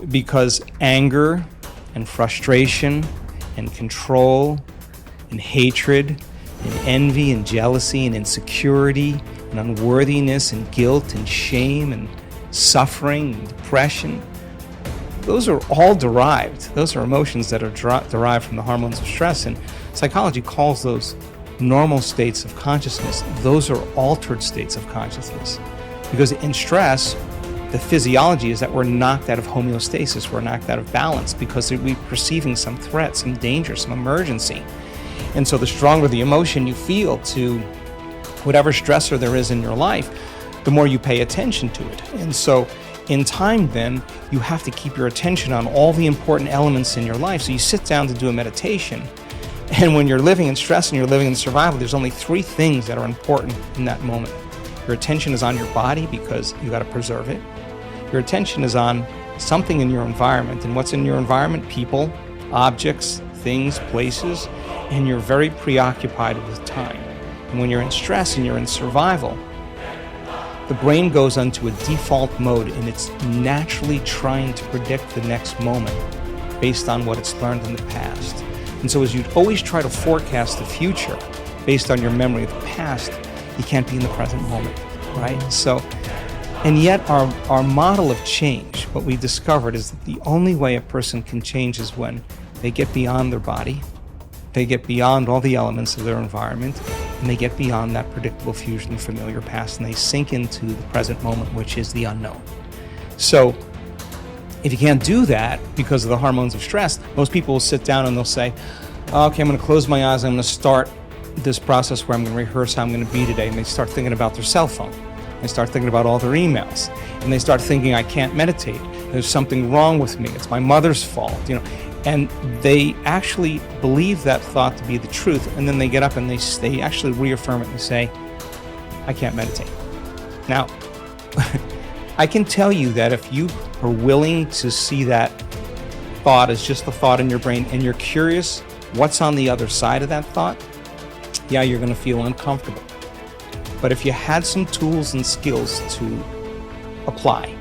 because anger and frustration and control and hatred and envy and jealousy and insecurity and unworthiness and guilt and shame and suffering and depression, those are all derived. Those are emotions that are derived from the hormones of stress, and psychology calls those normal states of consciousness. Those are altered states of consciousness, because in stress, the physiology is that we're knocked out of homeostasis, we're knocked out of balance because we're perceiving some threat, some danger, some emergency. And so the stronger the emotion you feel to whatever stressor there is in your life, the more you pay attention to it. And so in time then, you have to keep your attention on all the important elements in your life. So you sit down to do a meditation, and when you're living in stress and you're living in survival, there's only 3 things that are important in that moment. Your attention is on your body because you got to preserve it. Your attention is on something in your environment, and what's in your environment? People, objects, things, places, and you're very preoccupied with time. And when you're in stress and you're in survival, the brain goes into a default mode, and it's naturally trying to predict the next moment based on what it's learned in the past. And so as you always try to forecast the future based on your memory of the past, you can't be in the present moment, right? So, and yet our model of change, what we discovered is that the only way a person can change is when they get beyond their body, they get beyond all the elements of their environment, and they get beyond that predictable future and familiar past, and they sink into the present moment, which is the unknown. So if you can't do that because of the hormones of stress, most people will sit down and they'll say, okay, I'm going to close my eyes, I'm going to start this process where I'm going to rehearse how I'm going to be today, and they start thinking about their cell phone. They start thinking about all their emails, and they start thinking, I can't meditate. There's something wrong with me. It's my mother's fault, And they actually believe that thought to be the truth, and then they get up and they actually reaffirm it and say, I can't meditate. Now, I can tell you that if you are willing to see that thought as just a thought in your brain, and you're curious what's on the other side of that thought, yeah, you're going to feel uncomfortable. But if you had some tools and skills to apply,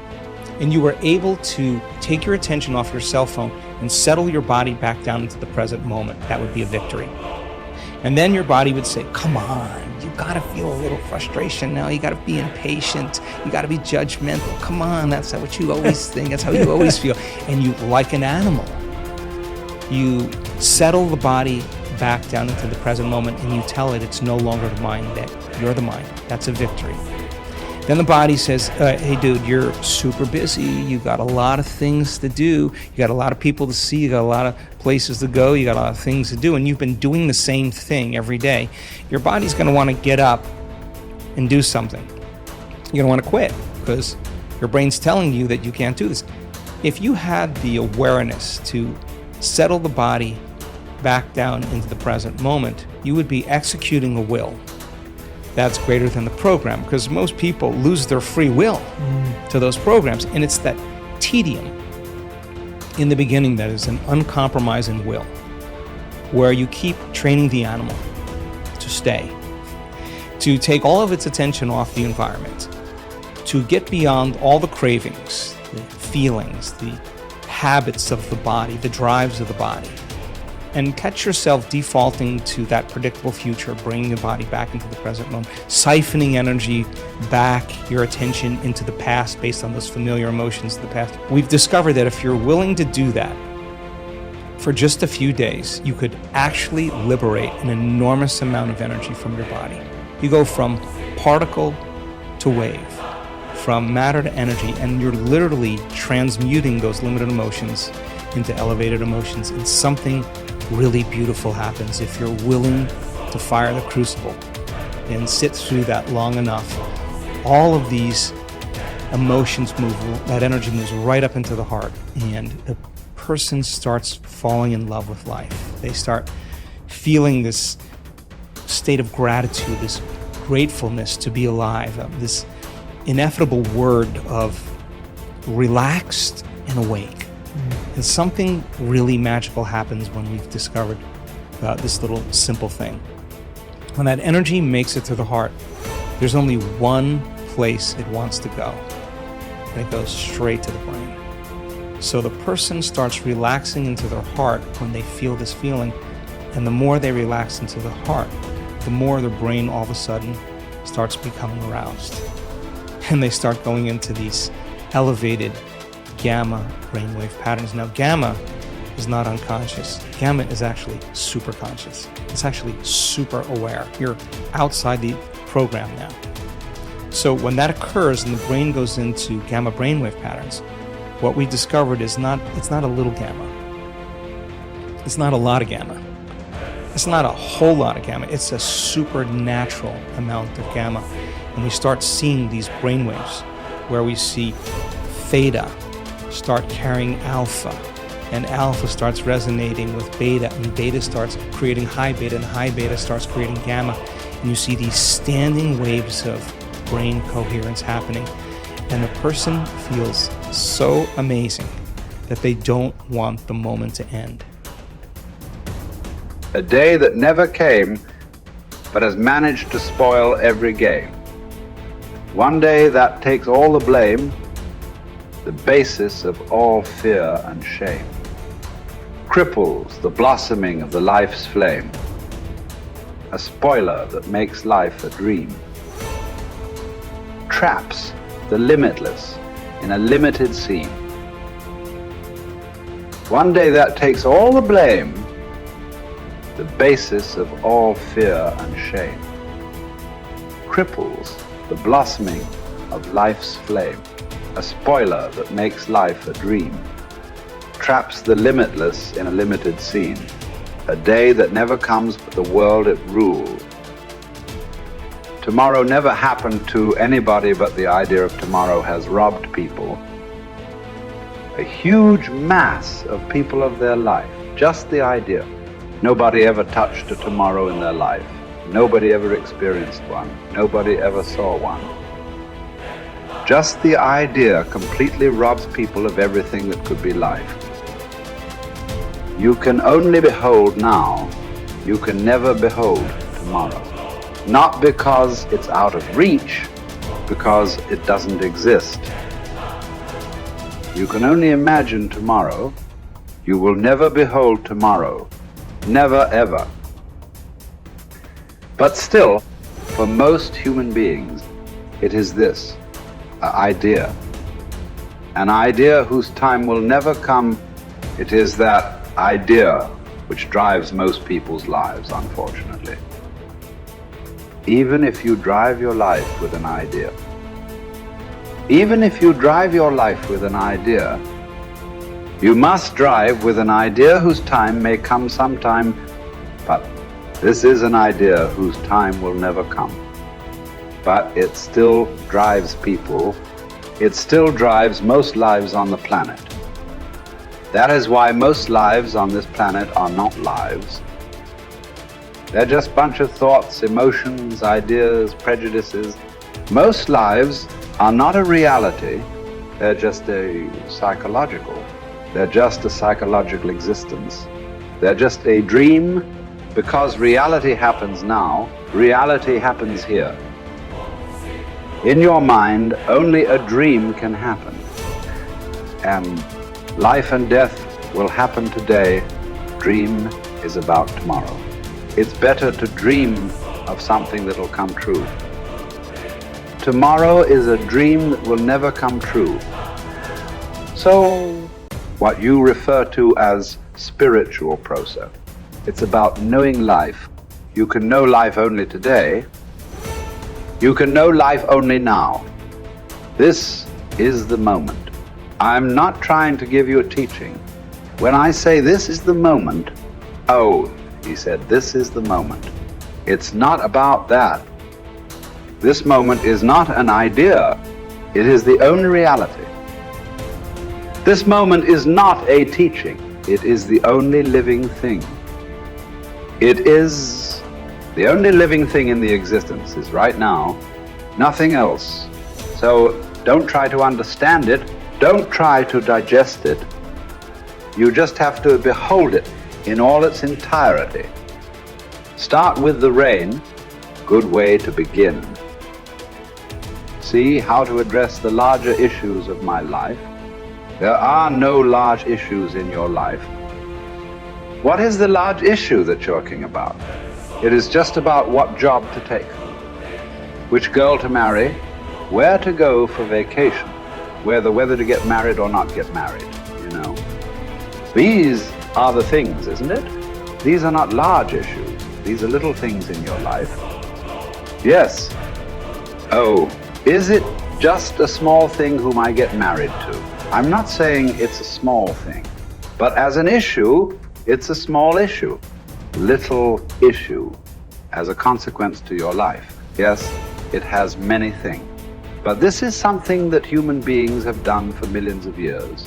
and you were able to take your attention off your cell phone and settle your body back down into the present moment, that would be a victory. And then your body would say, come on, you gotta feel a little frustration now, you gotta be impatient, you gotta be judgmental, come on, that's what you always think, that's how you always feel. And you, like an animal, you settle the body back down into the present moment, and you tell it it's no longer the mind, that you're the mind. That's a victory. Then the body says, hey dude, you're super busy, you got a lot of things to do, you got a lot of people to see, you got a lot of places to go, you got a lot of things to do, and you've been doing the same thing every day. Your body's going to want to get up and do something. You're going to want to quit because your brain's telling you that you can't do this. If you had the awareness to settle the body back down into the present moment, you would be executing a will that's greater than the program, because most people lose their free will to those programs, and it's that tedium in the beginning that is an uncompromising will, where you keep training the animal to stay, to take all of its attention off the environment, to get beyond all the cravings, the feelings, the habits of the body, the drives of the body, and catch yourself defaulting to that predictable future, bringing the body back into the present moment, siphoning energy back, your attention into the past based on those familiar emotions of the past. We've discovered that if you're willing to do that for just a few days, you could actually liberate an enormous amount of energy from your body. You go from particle to wave, from matter to energy, and you're literally transmuting those limited emotions into elevated emotions, and something really beautiful happens if you're willing to fire the crucible and sit through that long enough. All of these emotions move, that energy moves right up into the heart, and a person starts falling in love with life. They start feeling this state of gratitude, this gratefulness to be alive, this ineffable word of relaxed and awake. And something really magical happens when we've discovered this little simple thing. When that energy makes it to the heart, there's only one place it wants to go, and it goes straight to the brain. So the person starts relaxing into their heart when they feel this feeling, and the more they relax into the heart, the more their brain all of a sudden starts becoming aroused. And they start going into these elevated gamma brainwave patterns. Now, gamma is not unconscious. Gamma is actually super conscious. It's actually super aware. You're outside the program now. So when that occurs and the brain goes into gamma brainwave patterns, what we discovered is it's not a little gamma. It's not a lot of gamma. It's not a whole lot of gamma. It's a supernatural amount of gamma. And we start seeing these brainwaves where we see theta start carrying alpha, and alpha starts resonating with beta, and beta starts creating high beta, and high beta starts creating gamma. And you see these standing waves of brain coherence happening. And the person feels so amazing that they don't want the moment to end. A day that never came, but has managed to spoil every game. One day that takes all the blame, the basis of all fear and shame. Cripples the blossoming of the life's flame. A spoiler that makes life a dream. Traps the limitless in a limited scene. One day that takes all the blame, the basis of all fear and shame. Cripples the blossoming of life's flame. A spoiler that makes life a dream. Traps the limitless in a limited scene. A day that never comes but the world it ruled. Tomorrow never happened to anybody, but the idea of tomorrow has robbed people. A huge mass of people of their life. Just the idea. Nobody ever touched a tomorrow in their life. Nobody ever experienced one. Nobody ever saw one. Just the idea completely robs people of everything that could be life. You can only behold now. You can never behold tomorrow. Not because it's out of reach, because it doesn't exist. You can only imagine tomorrow. You will never behold tomorrow. Never, ever. But still, for most human beings, it is this, an idea. An idea whose time will never come. It is that idea which drives most people's lives, unfortunately. Even if you drive your life with an idea, even if you drive your life with an idea, you must drive with an idea whose time may come sometime, but this is an idea whose time will never come. But it still drives people. It still drives most lives on the planet. That is why most lives on this planet are not lives. They're just a bunch of thoughts, emotions, ideas, prejudices. Most lives are not a reality. They're just a psychological. They're just a psychological existence. They're just a dream, because reality happens now. Reality happens here. In your mind, only a dream can happen. And life and death will happen today. Dream is about tomorrow. It's better to dream of something that will come true. Tomorrow is a dream that will never come true. So, what you refer to as spiritual process, it's about knowing life. You can know life only today. You can know life only now. This is the moment. I'm not trying to give you a teaching. When I say this is the moment, oh, he said, this is the moment. It's not about that. This moment is not an idea. It is the only reality. This moment is not a teaching. It is the only living thing. It is the only living thing in the existence is right now, nothing else. So don't try to understand it. Don't try to digest it. You just have to behold it in all its entirety. Start with the rain, good way to begin. See how to address the larger issues of my life. There are no large issues in your life. What is the large issue that you're talking about? It is just about what job to take, which girl to marry, where to go for vacation, whether to get married or not get married, you know. These are the things, isn't it? These are not large issues. These are little things in your life. Yes. Oh, is it just a small thing whom I get married to? I'm not saying it's a small thing, but as an issue, it's a small issue, little issue, as a consequence to your life. Yes, it has many things. But this is something that human beings have done for millions of years.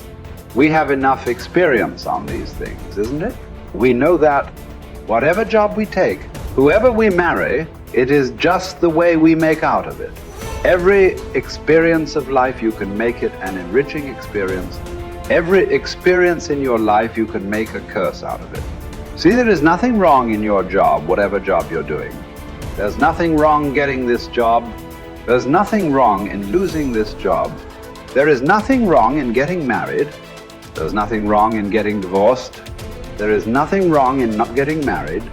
We have enough experience on these things, isn't it? We know that whatever job we take, whoever we marry, it is just the way we make out of it. Every experience of life, you can make it an enriching experience. Every experience in your life, you can make a curse out of it. See, there is nothing wrong in your job, whatever job you're doing. There's nothing wrong getting this job. There's nothing wrong in losing this job. There is nothing wrong in getting married. There's nothing wrong in getting divorced. There is nothing wrong in not getting married.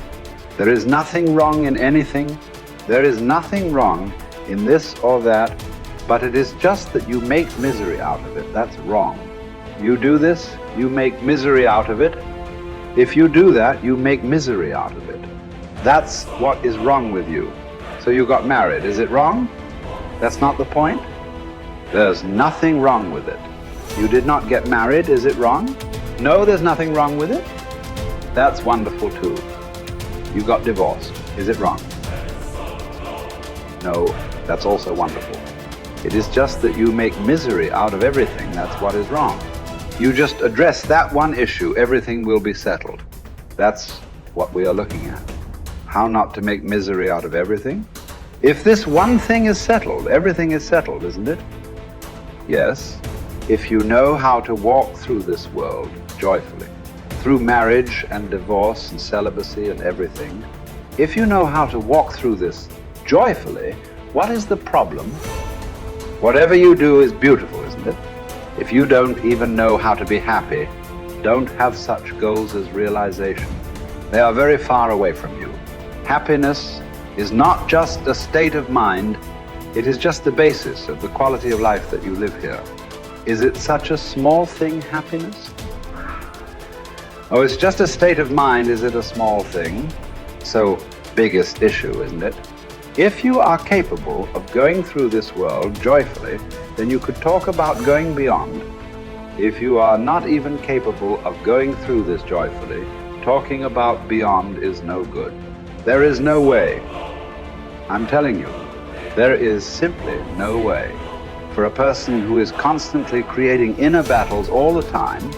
There is nothing wrong in anything. There is nothing wrong in this or that, but it is just that you make misery out of it. That's wrong. You do this, you make misery out of it. If you do that, you make misery out of it. That's what is wrong with you. So you got married. Is it wrong? That's not the point. There's nothing wrong with it. You did not get married. Is it wrong? No, there's nothing wrong with it. That's wonderful too. You got divorced. Is it wrong? No, that's also wonderful. It is just that you make misery out of everything. That's what is wrong. You just address that one issue, everything will be settled. That's what we are looking at. How not to make misery out of everything? If this one thing is settled, everything is settled, isn't it? Yes, if you know how to walk through this world joyfully, through marriage and divorce and celibacy and everything, if you know how to walk through this joyfully, what is the problem? Whatever you do is beautiful, isn't it? If you don't even know how to be happy, don't have such goals as realization. They are very far away from you. Happiness is not just a state of mind, it is just the basis of the quality of life that you live here. Is it such a small thing, happiness? Oh, it's just a state of mind, is it a small thing? So, biggest issue, isn't it? If you are capable of going through this world joyfully, then you could talk about going beyond. If you are not even capable of going through this joyfully, talking about beyond is no good. There is no way. I'm telling you, there is simply no way. For a person who is constantly creating inner battles all the time,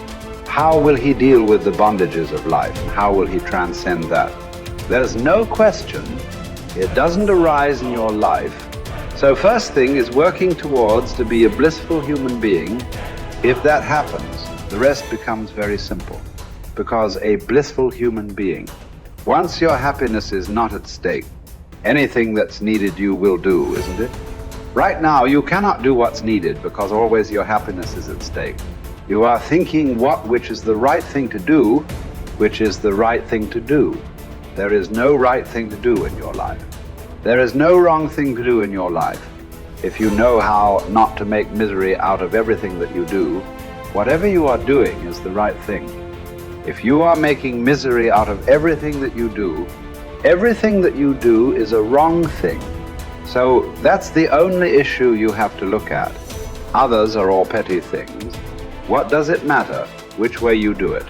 how will he deal with the bondages of life and how will he transcend that? There's no question. It doesn't arise in your life. So first thing is working towards to be a blissful human being. If that happens, the rest becomes very simple. Because a blissful human being, once your happiness is not at stake, anything that's needed you will do, isn't it? Right now, you cannot do what's needed because always your happiness is at stake. You are thinking which is the right thing to do, which is the right thing to do. There is no right thing to do in your life. There is no wrong thing to do in your life. If you know how not to make misery out of everything that you do, whatever you are doing is the right thing. If you are making misery out of everything that you do, everything that you do is a wrong thing. So that's the only issue you have to look at. Others are all petty things. What does it matter which way you do it?